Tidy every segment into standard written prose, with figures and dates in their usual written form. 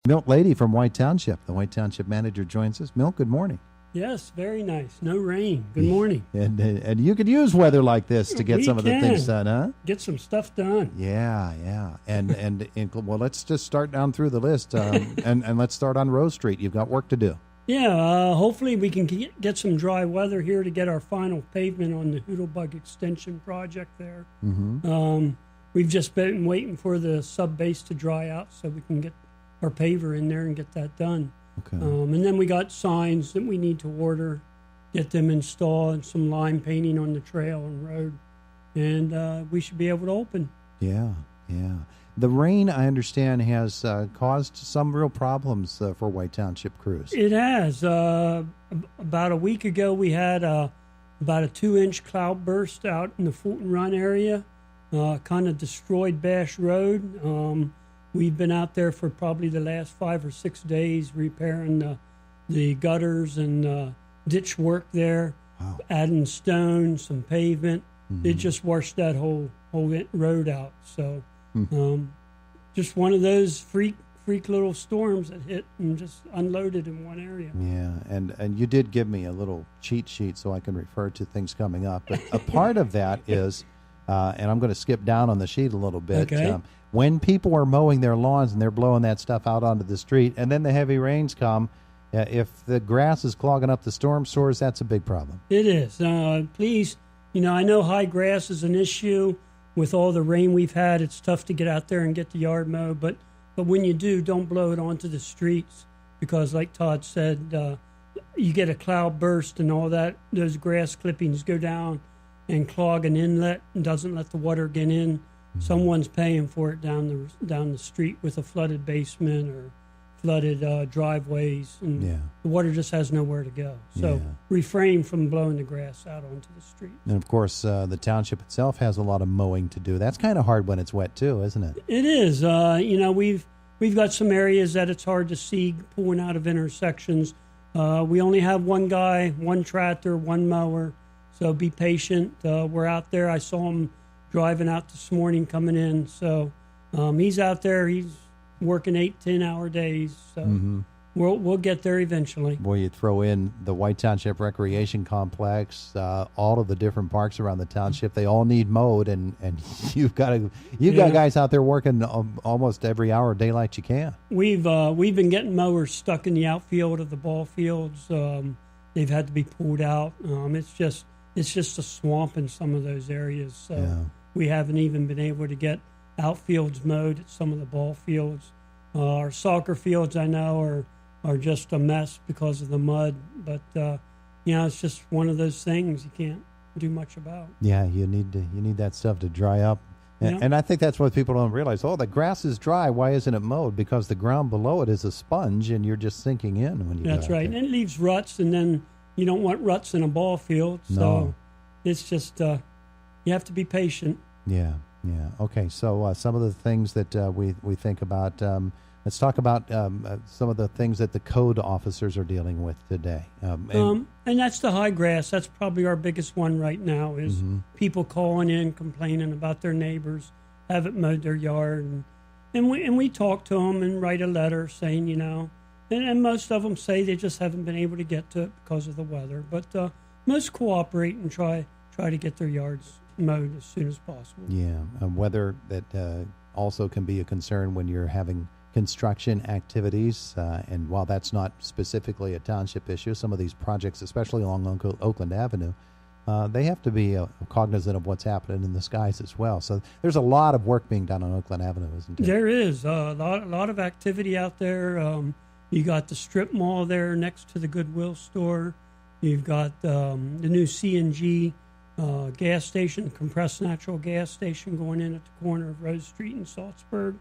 Milt Lady from White Township. The White Township Manager joins us. Milt, good morning. Yes, very nice. No rain. Good morning. And you could use weather like this to get some of the things done, huh? Get some stuff done. Yeah. And well, let's just start down through the list, and let's start on Rose Street. You've got work to do. Yeah, hopefully we can get some dry weather here to get our final pavement on the Hoodlebug Extension project there. Mm-hmm. We've just been waiting for the sub base to dry out so we can get our paver in there and get that done. Okay. And then we got signs that we need to order, get them installed, and some lime painting on the trail and road, and we should be able to open. Yeah. The rain, I understand, has caused some real problems for White Township crews. It has. About a week ago, we had about a 2-inch cloud burst out in the Fulton Run area, kind of destroyed Bash Road. We've been out there for probably the last 5 or 6 days repairing the gutters and ditch work there, adding stone, some pavement. Mm-hmm. It just washed that whole road out. So just one of those freak little storms that hit and just unloaded in one area. Yeah, and you did give me a little cheat sheet so I can refer to things coming up. But a part of that is, and I'm going to skip down on the sheet a little bit. Okay. When people are mowing their lawns and they're blowing that stuff out onto the street, and then the heavy rains come, if the grass is clogging up the storm sewers, that's a big problem. It is. Please, I know high grass is an issue. With all the rain we've had, it's tough to get out there and get the yard mowed. But when you do, don't blow it onto the streets because, like Todd said, you get a cloud burst and all that. Those grass clippings go down and clog an inlet and doesn't let the water get in. Mm-hmm. Someone's paying for it down the street with a flooded basement or flooded driveways, and the water just has nowhere to go. So refrain from blowing the grass out onto the street. And of course, the township itself has a lot of mowing to do. That's kind of hard when it's wet too, isn't it? It is. We've got some areas that it's hard to see pulling out of intersections. We only have one guy, one tractor, one mower. So be patient. We're out there. I saw him driving out this morning coming in. So he's out there. He's working 8-10 hour days. So we'll get there eventually. Boy, you throw in the White Township Recreation Complex, all of the different parks around the township. They all need mowed, and you've got guys out there working almost every hour of daylight you can. We've been getting mowers stuck in the outfield of the ball fields. They've had to be pulled out. It's just a swamp in some of those areas. So we haven't even been able to get outfields mowed at some of the ball fields. Our soccer fields, I know, are just a mess because of the mud. But it's just one of those things you can't do much about. Yeah, you need that stuff to dry up. And I think that's what people don't realize. Oh, the grass is dry. Why isn't it mowed? Because the ground below it is a sponge, and you're just sinking in when you. That's right, and it leaves ruts, and then you don't want ruts in a ball field. So it's just you have to be patient. Yeah. Okay, so some of the things that we think about, let's talk about some of the things that the code officers are dealing with today. And that's the high grass. That's probably our biggest one right now is people calling in, complaining about their neighbors, haven't mowed their yard. And we talk to them and write a letter saying, and most of them say they just haven't been able to get to it because of the weather. But most cooperate and try to get their yards mowed as soon as possible. Yeah, weather that also can be a concern when you're having construction activities. And while that's not specifically a township issue, some of these projects, especially along Oakland Avenue, they have to be cognizant of what's happening in the skies as well. So there's a lot of work being done on Oakland Avenue, isn't there? There is a lot of activity out there. You got the strip mall there next to the Goodwill store. You've got the new CNG gas station, compressed natural gas station going in at the corner of Rose Street in Saltsburg.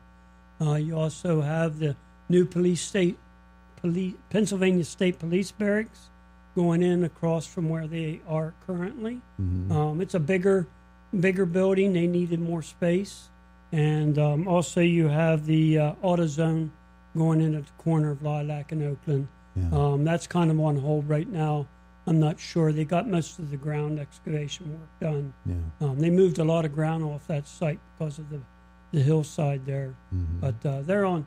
You also have the new Pennsylvania State Police Barracks going in across from where they are currently. It's a bigger building. They needed more space. And also you have the AutoZone going in at the corner of Lilac and Oakland. That's kind of on hold right now. I'm not sure. They got most of the ground excavation work done. They moved a lot of ground off that site because of the hillside there. But they're on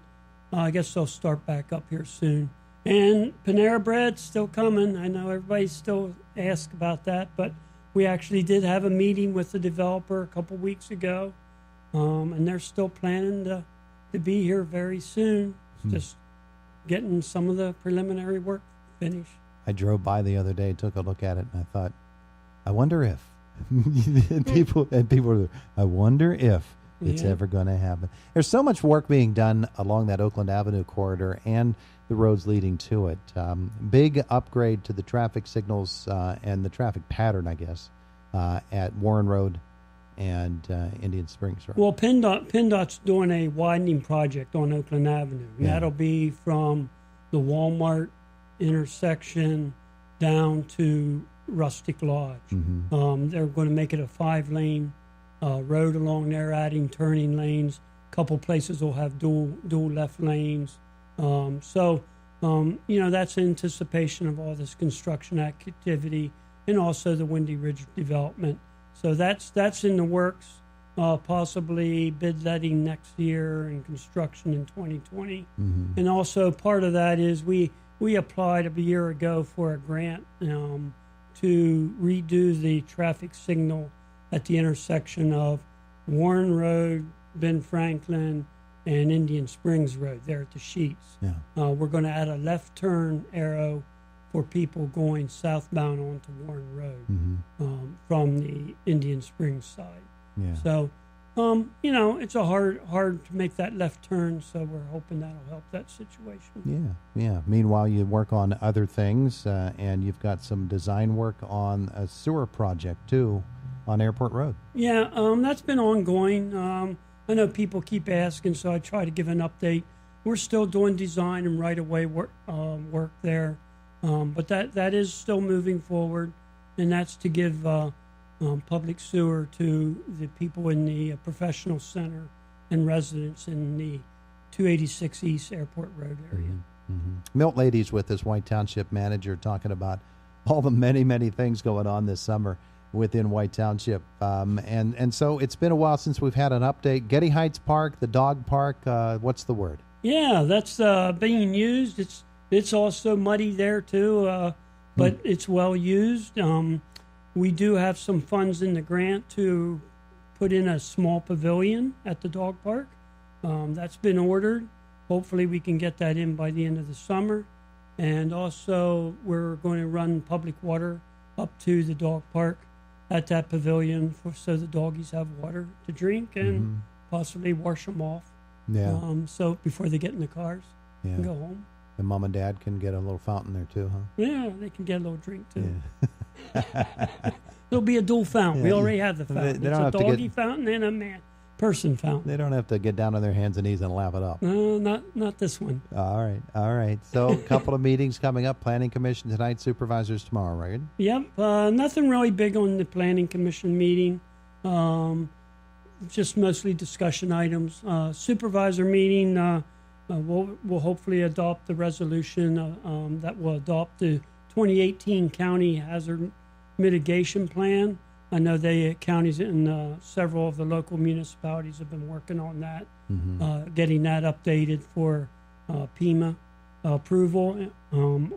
I guess they'll start back up here soon. And Panera Bread's still coming. I know everybody still asks about that, but we actually did have a meeting with the developer a couple weeks ago, and they're still planning to be here very soon. Just getting some of the preliminary work finished. I drove by the other day, took a look at it, and I thought, I wonder if people were, I wonder if it's ever going to happen. There's so much work being done along that Oakland Avenue corridor and the roads leading to it. Big upgrade to the traffic signals and the traffic pattern, I guess, at Warren Road and Indian Springs Road. Well, PennDOT's doing a widening project on Oakland Avenue. And Yeah. that'll be from the Walmart intersection down to Rustic Lodge. They're going to make it a 5-lane road along there, adding turning lanes. A couple places will have dual left lanes. So that's in anticipation of all this construction activity and also the Windy Ridge development. So that's in the works, possibly bid letting next year and construction in 2020. And also part of that is we applied a year ago for a grant to redo the traffic signal at the intersection of Warren Road, Ben Franklin, and Indian Springs Road there at the Sheets. Yeah. We're going to add a left turn arrow for people going southbound onto Warren Road from the Indian Springs side. Yeah. So, it's a hard to make that left turn, so we're hoping that'll help that situation. Yeah. Meanwhile, you work on other things, and you've got some design work on a sewer project, too, on Airport Road. Yeah, that's been ongoing. I know people keep asking, so I try to give an update. We're still doing design and right-of-way work there, but that is still moving forward, and that's to give public sewer to the people in the professional center and residents in the 286 East Airport Road area. Milt Lady's with us, White Township Manager, talking about all the many, many things going on this summer within White Township. And so it's been a while since we've had an update. Getty Heights Park, the dog park, what's the word? Yeah, that's being used. It's also muddy there too, but it's well used. We do have some funds in the grant to put in a small pavilion at the dog park. That's been ordered. Hopefully we can get that in by the end of the summer. And also we're going to run public water up to the dog park at that pavilion so the doggies have water to drink and possibly wash them off. Yeah. So before they get in the cars and go home. And Mom and Dad can get a little fountain there too, huh? Yeah, they can get a little drink too. Yeah. There'll be a dual fountain. We already have the fountain. It's a doggy fountain and a person fountain. They don't have to get down on their hands and knees and lap it up. No, not this one. All right. So a couple of meetings coming up. Planning Commission tonight, supervisors tomorrow, right? Yep. Nothing really big on the Planning Commission meeting. Just mostly discussion items. Supervisor meeting, we'll hopefully adopt the resolution that will adopt the 2018 County Hazard Mitigation Plan. I know the counties and several of the local municipalities have been working on that, getting that updated for PEMA approval.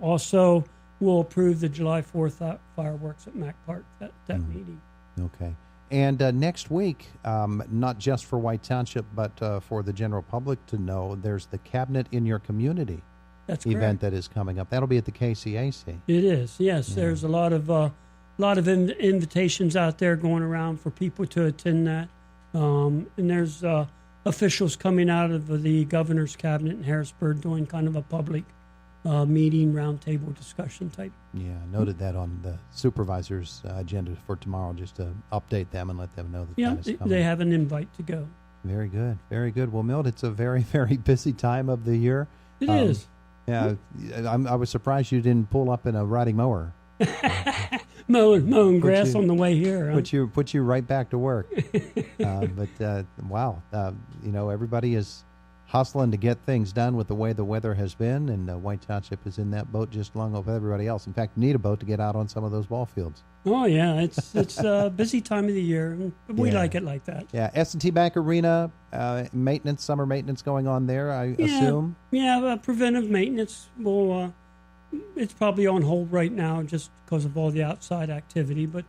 Also, we'll approve the July 4th fireworks at Mack Park, that meeting. Okay. And next week, not just for White Township, but for the general public to know, there's the Cabinet in Your Community event that is coming up. That'll be at the KCAC. It is, yes. Yeah. There's a lot of invitations out there going around for people to attend that. And there's officials coming out of the governor's cabinet in Harrisburg doing kind of a public meeting, roundtable discussion type. Yeah, noted that on the supervisor's agenda for tomorrow, just to update them and let them know that that is coming. They have an invite to go. Very good, very good. Well, Milt, it's a very, very busy time of the year. It is. Yeah, I was surprised you didn't pull up in a riding mower. mowing grass on the way here. Huh? Put you right back to work. But wow, everybody is hustling to get things done with the way the weather has been, and White Township is in that boat just along with everybody else. In fact, you need a boat to get out on some of those ball fields. Oh, yeah, it's a busy time of the year, and we like it like that. Yeah, S&T Bank Arena, maintenance, summer maintenance going on there, I assume? Yeah, preventive maintenance. It's probably on hold right now just because of all the outside activity, but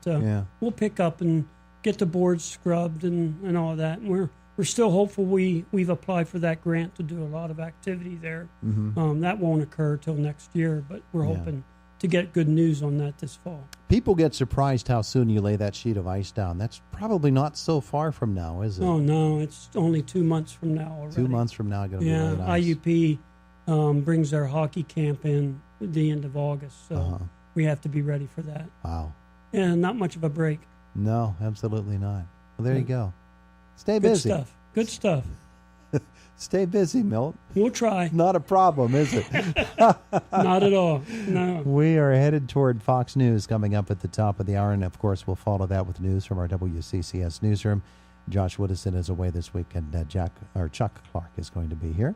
we'll pick up and get the boards scrubbed and all that. And we're still hopeful. We've applied for that grant to do a lot of activity there. Mm-hmm. That won't occur till next year, but we're hoping to get good news on that this fall. People get surprised how soon you lay that sheet of ice down. That's probably not so far from now, is it? Oh, no, it's only 2 months from now already. 2 months from now, going to be laid ice. IUP brings their hockey camp in at the end of August, so we have to be ready for that. Wow. Yeah, not much of a break. No, absolutely not. Well, there you go. Stay busy. Good stuff. Stay busy, Milt. We'll try. Not a problem, is it? Not at all. No. We are headed toward Fox News coming up at the top of the hour, and of course we'll follow that with news from our WCCS newsroom. Josh Woodison is away this week, and Chuck Clark is going to be here.